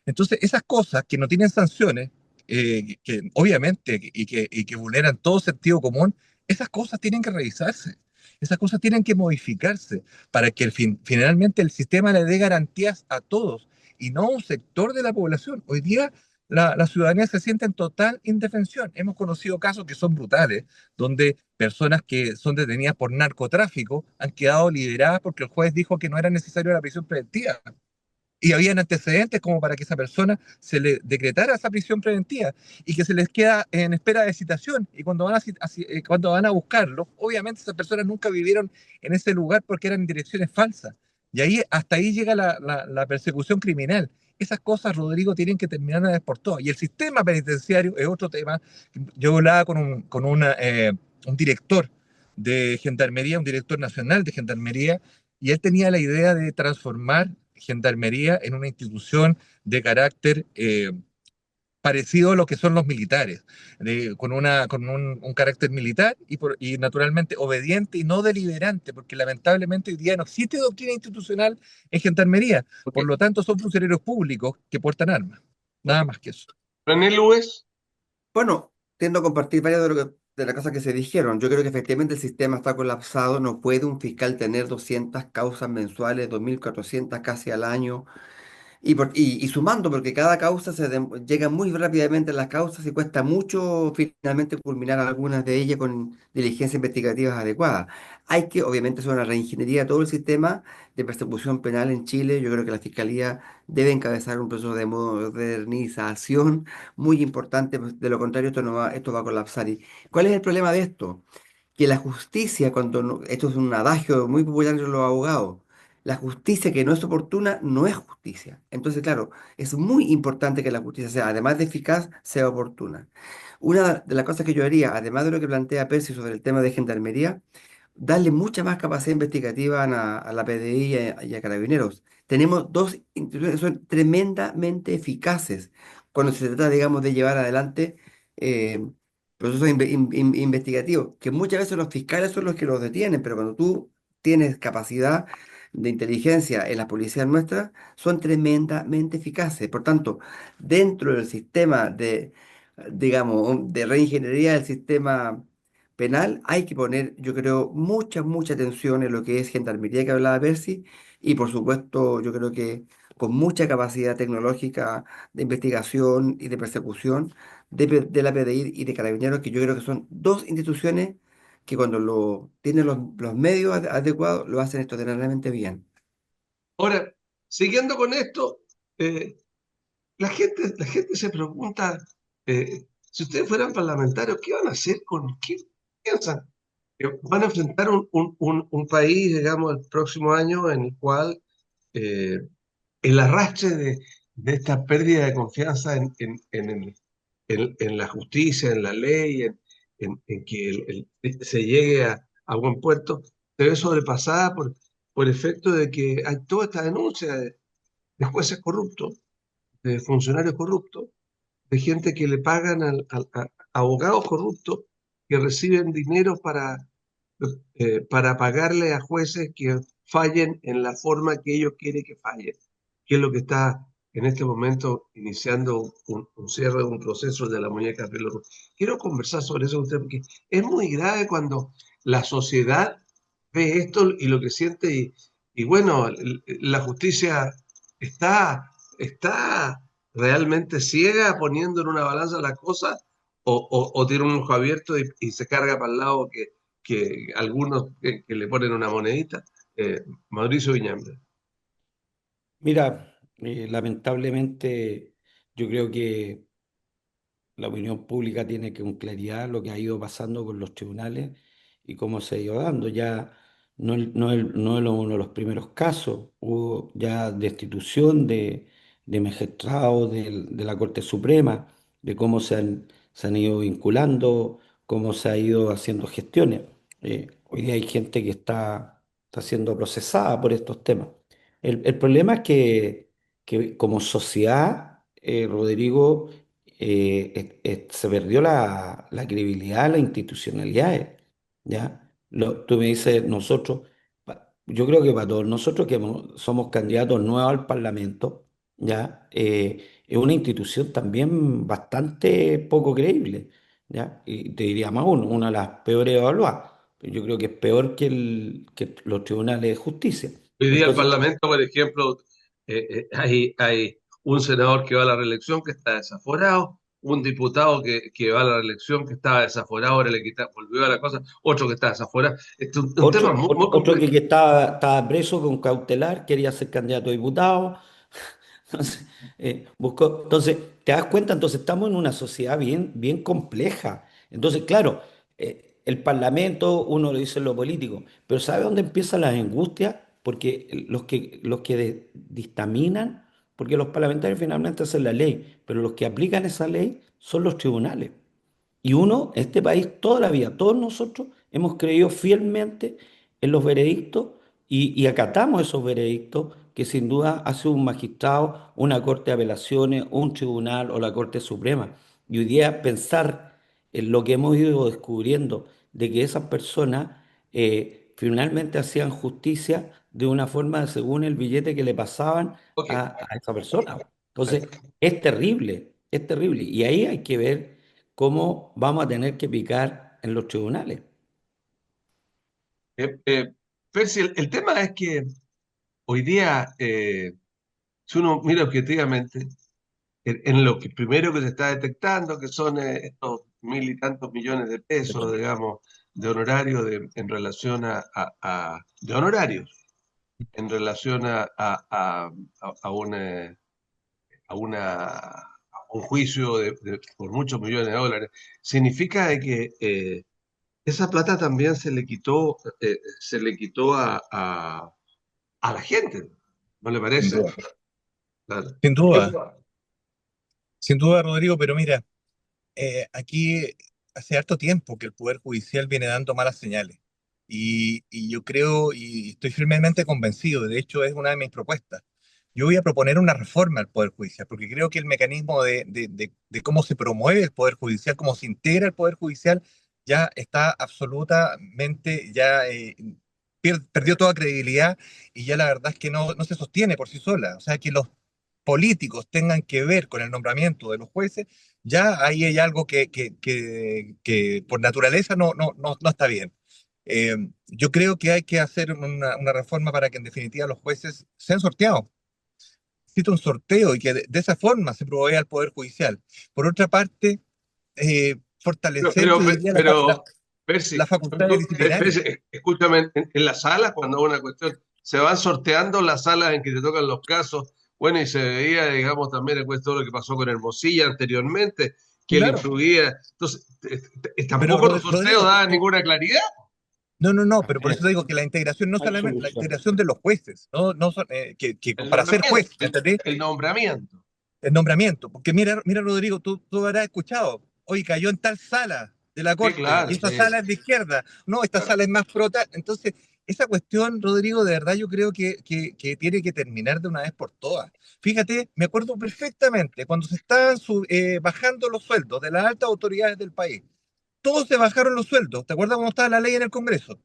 E: Entonces, esas cosas que no tienen sanciones, que obviamente y que vulneran todo sentido común, esas cosas tienen que revisarse, esas cosas tienen que modificarse para que finalmente el sistema le dé garantías a todos y no a un sector de la población. Hoy día la ciudadanía se siente en total indefensión. Hemos conocido casos que son brutales, donde personas que son detenidas por narcotráfico han quedado liberadas porque el juez dijo que no era necesario la prisión preventiva y habían antecedentes como para que esa persona se le decretara esa prisión preventiva y que se les queda en espera de citación. Y cuando van a buscarlo, obviamente esas personas nunca vivieron en ese lugar porque eran en direcciones falsas. Y ahí, hasta ahí llega la persecución criminal. Esas cosas, Rodrigo, tienen que terminar una vez por todas. Y el sistema penitenciario es otro tema. Yo hablaba un director de Gendarmería, un director nacional de Gendarmería, y él tenía la idea de transformar Gendarmería en una institución de carácter parecido a lo que son los militares, con un carácter militar y naturalmente obediente y no deliberante, porque lamentablemente hoy día no existe doctrina institucional en Gendarmería,
D: Ok.
E: por lo tanto son funcionarios públicos que portan armas, nada más que eso.
C: René Luis,
D: Bueno, tiendo a compartir varias de las cosas que se dijeron. Yo creo que efectivamente el sistema está colapsado. No puede un fiscal tener 200 causas mensuales, 2.400 casi al año. y sumando, porque cada causa llega muy rápidamente a las causas y cuesta mucho finalmente culminar algunas de ellas con diligencias investigativas adecuadas. Hay que, obviamente, hacer una reingeniería de todo el sistema de persecución penal en Chile. Yo creo que la Fiscalía debe encabezar un proceso de modernización muy importante, pues, de lo contrario esto va a colapsar. ¿Y cuál es el problema de esto? Que la justicia, esto es un adagio muy popular entre los abogados, la justicia que no es oportuna no es justicia. Entonces, claro, es muy importante que la justicia sea, además de eficaz, sea oportuna. Una de las cosas que yo haría, además de lo que plantea Percy sobre el tema de gendarmería, darle mucha más capacidad investigativa a la PDI y a Carabineros. Tenemos dos instituciones que son tremendamente eficaces cuando se trata, digamos, de llevar adelante eh, procesos investigativos, que muchas veces los fiscales son los que los detienen, pero cuando tú tienes capacidad de inteligencia en las policías nuestras, son tremendamente eficaces. Por tanto, dentro del sistema digamos, de reingeniería del sistema penal, hay que poner, yo creo, mucha atención en lo que es gendarmería que hablaba Percy, y por supuesto, yo creo que con mucha capacidad tecnológica de investigación y de persecución de la PDI y de Carabineros, que yo creo que son dos instituciones que cuando tienen los medios adecuados lo hacen extraordinariamente bien.
C: Ahora, siguiendo con esto, eh, la gente se pregunta, si ustedes fueran parlamentarios, ¿qué van a hacer qué piensan? Van a enfrentar un país, digamos, el próximo año en el cual eh, el arrastre de esta pérdida de confianza en la justicia, en la ley, en que se llegue a buen puerto, se ve sobrepasada por efecto de que hay toda esta denuncia de jueces corruptos, de funcionarios corruptos, de gente que le pagan a abogados corruptos que reciben dinero para pagarle a jueces que fallen en la forma que ellos quieren que fallen, que es lo que está en este momento iniciando un cierre de un proceso de la muñeca de oro. Quiero conversar sobre eso con usted porque es muy grave cuando la sociedad ve esto y lo que siente y bueno, la justicia está realmente ciega poniendo en una balanza las cosas o tiene un ojo abierto y se carga para el lado que algunos que le ponen una monedita. Mauricio Viñambre.
F: Mira, lamentablemente yo creo que la opinión pública tiene que con claridad lo que ha ido pasando con los tribunales y cómo se ha ido dando. Ya no es uno de los primeros casos, hubo ya destitución de magistrados de la Corte Suprema, de cómo se han ido vinculando, cómo se ha ido haciendo gestiones. Hoy día hay gente que está siendo procesada por estos temas. El problema es que como sociedad, Rodrigo, se perdió la credibilidad, la institucionalidad, ¿ya? Tú me dices, nosotros, yo creo que para todos nosotros que somos candidatos nuevos al Parlamento, ¿ya? Es una institución también bastante poco creíble, ¿ya? Y te diría más uno, una de las peores evaluadas. Yo creo que es peor que los tribunales de justicia.
C: Hoy día el
F: Entonces,
C: Parlamento, por ejemplo, hay un senador que va a la reelección que está desaforado, un diputado que va a la reelección que estaba desaforado, ahora volvió a la cosa, otro que está desaforado. Esto es un tema muy
F: otro
C: complejo.
F: que estaba preso con cautelar, quería ser candidato a diputado. Entonces, entonces, te das cuenta, entonces estamos en una sociedad bien compleja. Entonces, claro, el Parlamento, uno lo dice en lo político, pero ¿sabe dónde empiezan las angustias? Porque los que dictaminan, porque los parlamentarios finalmente hacen la ley, pero los que aplican esa ley son los tribunales. Y uno, este país, toda la vida, todos nosotros hemos creído fielmente en los veredictos y acatamos esos veredictos que sin duda hace un magistrado, una corte de apelaciones, un tribunal o la Corte Suprema. Y hoy día pensar en lo que hemos ido descubriendo de que esas personas finalmente hacían justicia de una forma según el billete que le pasaban
C: Ok,
F: a esa persona. Entonces, es terrible, es terrible. Y ahí hay que ver cómo vamos a tener que picar en los tribunales.
C: Percy, el tema es que hoy día si uno mira objetivamente, en lo que primero que se está detectando, que son estos mil y tantos millones de pesos, digamos, de honorarios en relación de honorarios, en relación a a un juicio por muchos millones de dólares, significa de que esa plata también se le quitó a la gente, ¿no le
E: Sin
C: parece?
E: duda.
C: Claro.
E: Sin duda, sin duda, Rodrigo, pero mira, aquí hace harto tiempo que el Poder Judicial viene dando malas señales. Y yo creo y estoy firmemente convencido, de hecho es una de mis propuestas. Yo voy a proponer una reforma al Poder Judicial, porque creo que el mecanismo de cómo se promueve el Poder Judicial, cómo se integra el Poder Judicial, ya está absolutamente, ya perdió toda credibilidad y ya la verdad es que no se sostiene por sí sola. O sea, que los políticos tengan que ver con el nombramiento de los jueces, ya ahí hay algo que por naturaleza no está bien. Eh, yo creo que hay que hacer una reforma para que en definitiva los jueces sean sorteados. Necesita un sorteo y que de esa forma se provea al Poder Judicial. Por otra parte,
C: Pero,
E: fortalecer, yo
C: pero,
E: diría,
C: pero,
E: la
C: Percy,
E: facultad disciplinaria.
C: Percy, escúchame, en la sala, cuando hubo una cuestión, se van sorteando las salas en que te tocan los casos. Bueno, y se veía, digamos, también después todo lo que pasó con Hermosilla anteriormente, que él
E: Claro,
C: influía. Entonces,
E: pero
C: tampoco los sorteos
E: Rodrigo,
C: daban ninguna claridad.
E: no, pero por eso te digo que la integración, no
F: Hay
E: solamente la
F: solución.
E: integración de los jueces, que
C: El
E: para ser
C: nombramiento,
E: juez, ¿entendés?
C: el nombramiento.
E: El nombramiento. Porque mira, Rodrigo, tú habrás escuchado, hoy cayó en tal sala de la
C: Sí,
E: Corte, y
C: claro,
E: esta
C: sí,
E: sala es de izquierda, no, esta
C: claro.
E: sala es más pro tal. Entonces, esa cuestión, Rodrigo, de verdad yo creo que tiene que terminar de una vez por todas. Fíjate, me acuerdo perfectamente cuando se estaban bajando los sueldos de las altas autoridades del país. Todos se bajaron los sueldos. ¿Te acuerdas cómo estaba la ley en el Congreso?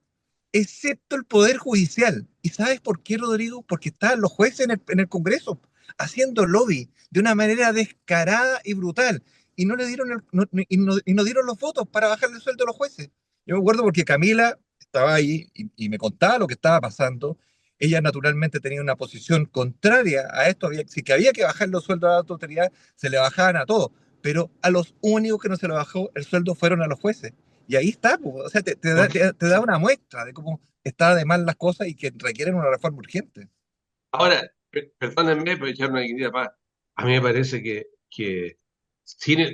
E: Excepto el Poder Judicial. ¿Y sabes por qué, Rodrigo? Porque estaban los jueces en el Congreso haciendo lobby de una manera descarada y brutal. Y no le dieron y no dieron los votos para bajarle el sueldo a los jueces. Yo me acuerdo porque Camila estaba ahí y me contaba lo que estaba pasando. Ella naturalmente tenía una posición contraria a esto. Si que había que bajar los sueldos a la autoridad, se le bajaban a todos. Pero a los únicos que no se le bajó el sueldo fueron a los jueces. Y ahí está, po. O sea, te da una muestra de cómo están de mal las cosas y que requieren una reforma urgente.
C: Ahora, perdónenme por echar una guindilla más. A mí me parece que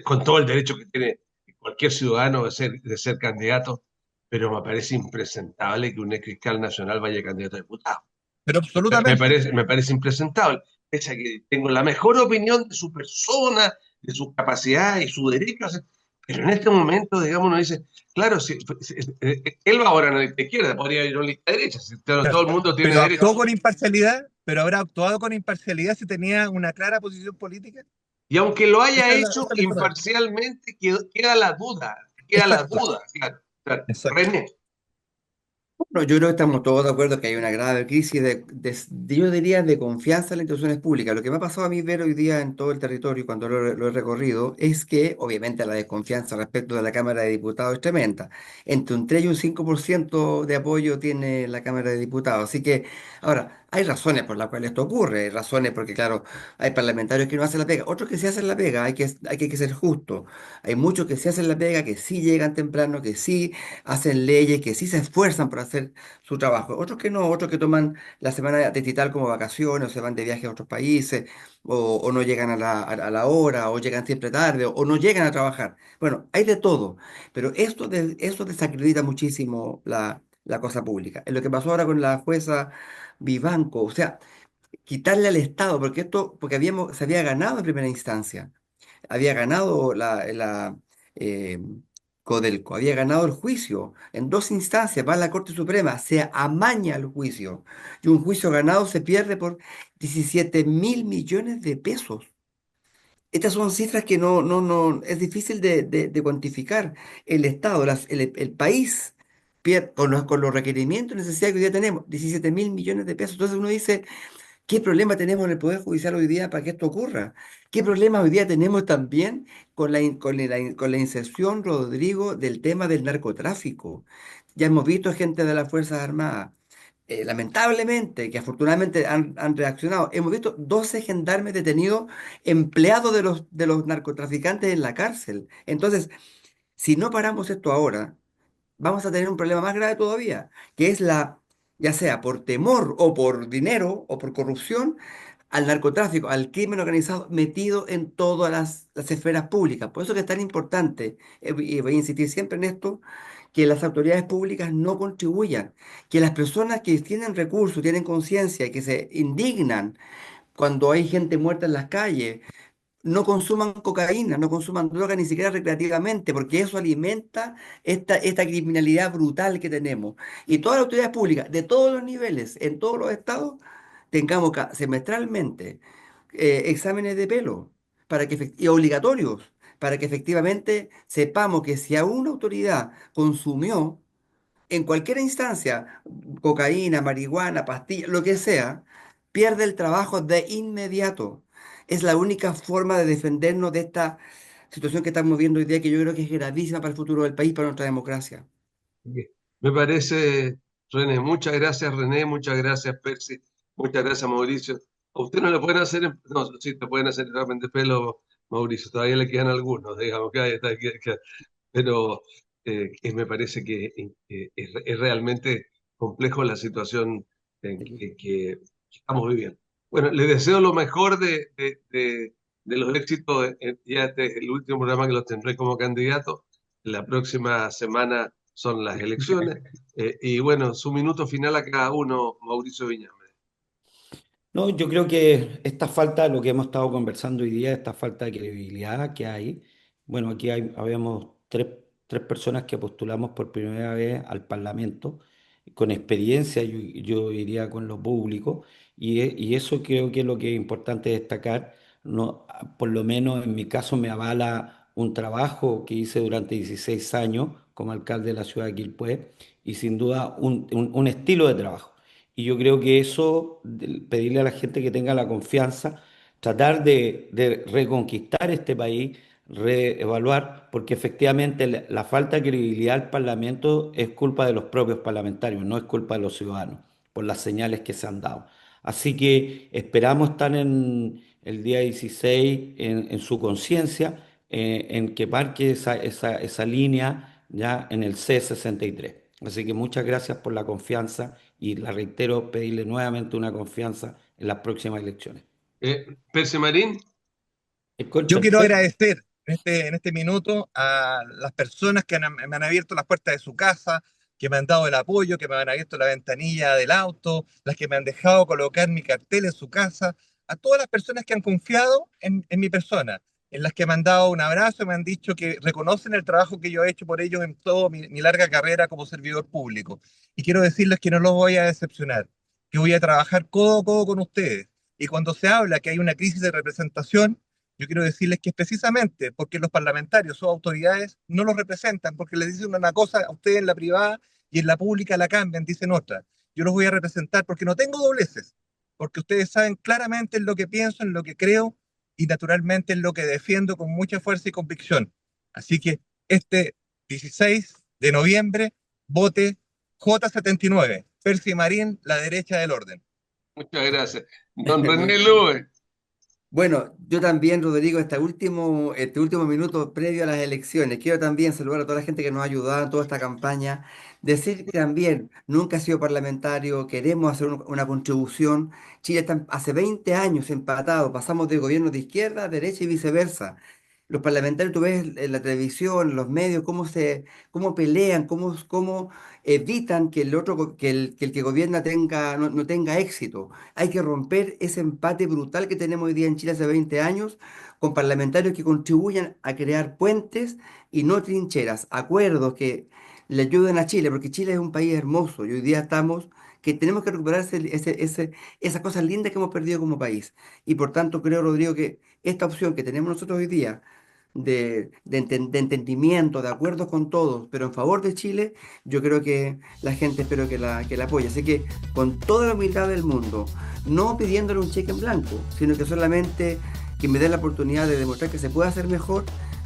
C: con todo el derecho que tiene cualquier ciudadano de ser candidato, pero me parece impresentable que un ex fiscal nacional vaya candidato a diputado.
E: Pero absolutamente.
C: Me parece impresentable. Pese a que tengo la mejor opinión de su persona, de sus capacidades y su derecho a hacer. Pero en este momento, digamos, uno dice, claro, él va ahora en la lista izquierda, podría ir a la lista derecha. Claro, todo el mundo tiene
E: Pero
C: derecho.
E: actuó con imparcialidad, pero habrá actuado con imparcialidad si tenía una clara posición política.
C: Y aunque lo haya
E: Esa
C: hecho
E: es la diferencia.
C: imparcialmente, queda la duda, queda la
E: Exacto,
C: duda, claro. Claro.
E: exacto.
C: René,
D: Bueno, yo creo que estamos todos de acuerdo que hay una grave crisis yo diría, de confianza en las instituciones públicas. Lo que me ha pasado a mí ver hoy día en todo el territorio, cuando lo he recorrido, es que obviamente la desconfianza respecto de la Cámara de Diputados es tremenda. Entre un 3 y un 5% de apoyo tiene la Cámara de Diputados. Así que, ahora, hay razones por las cuales esto ocurre. Hay razones porque, claro, hay parlamentarios que no hacen la pega, otros que sí hacen la pega, hay que ser justo. Hay muchos que sí hacen la pega, que sí llegan temprano, que sí hacen leyes, que sí se esfuerzan por hacer su trabajo. Otros que no, otros que toman la semana digital como vacaciones, o se van de viaje a otros países, o no llegan a la hora, o llegan siempre tarde, o no llegan a trabajar. Bueno, hay de todo, pero esto desacredita muchísimo la cosa pública. Es lo que pasó ahora con la jueza Vivanco, o sea, quitarle al Estado, porque se había ganado en primera instancia, había ganado eh, Codelco, había ganado el juicio en dos instancias, va a la Corte Suprema, se amaña el juicio y un juicio ganado se pierde por 17.000 millones de pesos. Estas son cifras que no, es difícil de cuantificar. El Estado, el país, con los requerimientos y necesidades que hoy día tenemos, 17.000 millones de pesos. Entonces uno dice, ¿qué problema tenemos en el Poder Judicial hoy día para que esto ocurra? ¿Qué problema hoy día tenemos también con la inserción, Rodrigo, del tema del narcotráfico? Ya hemos visto gente de las Fuerzas Armadas lamentablemente, que afortunadamente han reaccionado, hemos visto 12 gendarmes detenidos, empleados de los narcotraficantes en la cárcel. Entonces, si no paramos esto ahora, vamos a tener un problema más grave todavía, que es ya sea por temor o por dinero o por corrupción, al narcotráfico, al crimen organizado metido en todas las esferas públicas. Por eso que es tan importante, y voy a insistir siempre en esto, que las autoridades públicas no contribuyan, que las personas que tienen recursos, tienen conciencia, que se indignan cuando hay gente muerta en las calles, no consuman cocaína, no consuman droga ni siquiera recreativamente, porque eso alimenta esta criminalidad brutal que tenemos. Y todas las autoridades públicas, de todos los niveles, en todos los estados, tengamos semestralmente exámenes de pelo y obligatorios, para que efectivamente sepamos que si a una autoridad consumió en cualquier instancia, cocaína, marihuana, pastilla, lo que sea, pierde el trabajo de inmediato. Es la única forma de defendernos de esta situación que estamos viendo hoy día, que yo creo que es gravísima para el futuro del país, para nuestra democracia.
C: Me parece, René, muchas gracias René, muchas gracias Percy, muchas gracias Mauricio. A usted no le pueden hacer, no, sí, te pueden hacer examen de pelo, Mauricio, todavía le quedan algunos, digamos, pero me parece que es realmente complejo la situación en que estamos viviendo. Bueno, les deseo lo mejor de los éxitos. Ya este es el último programa que los tendré como candidato. La próxima semana son las elecciones. Y bueno, su minuto final a cada uno, Mauricio Viñame.
F: No, yo creo que esta falta, lo que hemos estado conversando hoy día, esta falta de credibilidad que hay, bueno, habíamos tres personas que postulamos por primera vez al Parlamento, con experiencia, yo iría con lo público, y eso creo que es lo que es importante destacar. No, por lo menos en mi caso me avala un trabajo que hice durante 16 años como alcalde de la ciudad de Quilpué, y sin duda un estilo de trabajo. Y yo creo que eso, pedirle a la gente que tenga la confianza, tratar de reconquistar este país, reevaluar, porque efectivamente la falta de credibilidad al Parlamento es culpa de los propios parlamentarios, no es culpa de los ciudadanos, por las señales que se han dado. Así que esperamos estar en el día 16 en su conciencia, en que marque esa línea ya en el C63. Así que muchas gracias por la confianza y la reitero, pedirle nuevamente una confianza en las próximas elecciones.
C: Percy Marín.
E: Yo quiero agradecer en este minuto a las personas que me han abierto las puertas de su casa, que me han dado el apoyo, que me han abierto la ventanilla del auto, las que me han dejado colocar mi cartel en su casa, a todas las personas que han confiado en mi persona, en las que me han dado un abrazo, me han dicho que reconocen el trabajo que yo he hecho por ellos en toda mi larga carrera como servidor público. Y quiero decirles que no los voy a decepcionar, que voy a trabajar codo a codo con ustedes. Y cuando se habla que hay una crisis de representación, yo quiero decirles que es precisamente porque los parlamentarios o autoridades no los representan, porque les dicen una cosa a ustedes en la privada y en la pública la cambian, dicen otra. Yo los voy a representar porque no tengo dobleces, porque ustedes saben claramente en lo que pienso, en lo que creo y naturalmente en lo que defiendo con mucha fuerza y convicción. Así que este 16 de noviembre, vote J79, Percy Marín, la derecha del orden.
C: Muchas gracias. Don René Lues.
D: Bueno, yo también, Rodrigo, este último minuto previo a las elecciones, quiero también saludar a toda la gente que nos ha ayudado en toda esta campaña, decir que también nunca he sido parlamentario, queremos hacer una contribución. Chile está hace 20 años empatado, pasamos de gobiernos de izquierda a derecha y viceversa. Los parlamentarios, tú ves en la televisión, en los medios, cómo pelean, cómo evitan que el otro, que el que gobierna no tenga éxito. Hay que romper ese empate brutal que tenemos hoy día en Chile hace 20 años, con parlamentarios que contribuyan a crear puentes y no trincheras, acuerdos que le ayuden a Chile, porque Chile es un país hermoso y hoy día que tenemos que recuperar esas cosas lindas que hemos perdido como país. Y por tanto creo, Rodrigo, que esta opción que tenemos nosotros hoy día de entendimiento, de acuerdos con todos, pero en favor de Chile, yo creo que la gente espero que la apoye. Así que con toda la humildad del mundo, no pidiéndole un cheque en blanco, sino que solamente que me den la oportunidad de demostrar que se puede hacer mejor,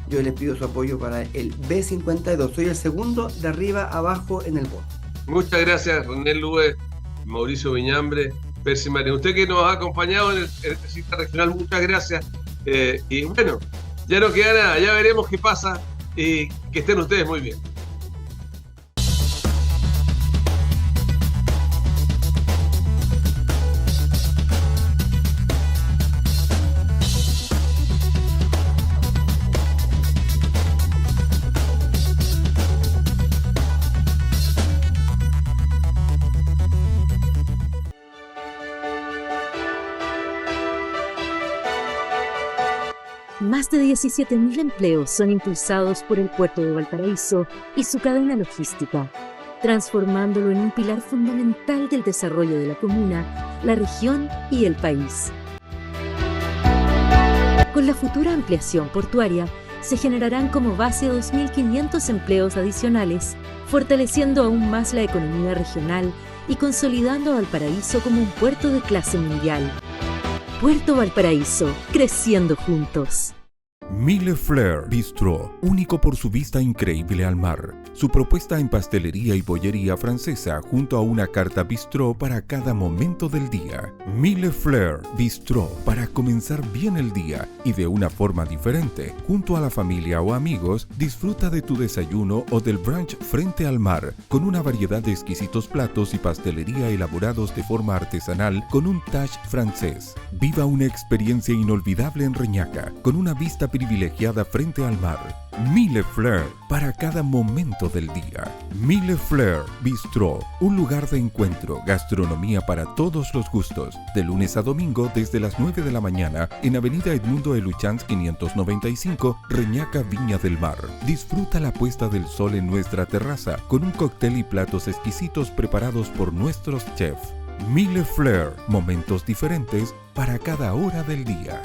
D: yo les pido su apoyo para el B52. Soy el segundo de arriba abajo en el voto.
C: Muchas gracias, René Lues. Mauricio Viñambre, Percy Marín. Usted que nos ha acompañado en el Cita Regional, muchas gracias. Y bueno, ya no queda nada, ya veremos qué pasa y que estén ustedes muy bien.
A: Más de 17.000 empleos son impulsados por el puerto de Valparaíso y su cadena logística, transformándolo en un pilar fundamental del desarrollo de la comuna, la región y el país. Con la futura ampliación portuaria, se generarán como base 2.500 empleos adicionales, fortaleciendo aún más la economía regional y consolidando a Valparaíso como un puerto de clase mundial. Puerto Valparaíso, creciendo juntos.
B: Mille Fleurs Bistro, único por su vista increíble al mar. Su propuesta en pastelería y bollería francesa junto a una carta bistró para cada momento del día. Mille Fleurs Bistro, para comenzar bien el día y de una forma diferente. Junto a la familia o amigos, disfruta de tu desayuno o del brunch frente al mar, con una variedad de exquisitos platos y pastelería elaborados de forma artesanal con un touch francés. Viva una experiencia inolvidable en Reñaca, con una vista privilegiada frente al mar. Mille Fleurs, para cada momento del día. Mille Fleurs Bistro, un lugar de encuentro, gastronomía para todos los gustos. De lunes a domingo desde las 9 de la mañana en Avenida Edmundo Eluchans 595, Reñaca, Viña del Mar. Disfruta la puesta del sol en nuestra terraza con un cóctel y platos exquisitos preparados por nuestros chefs. Mille Fleurs, momentos diferentes para cada hora del día.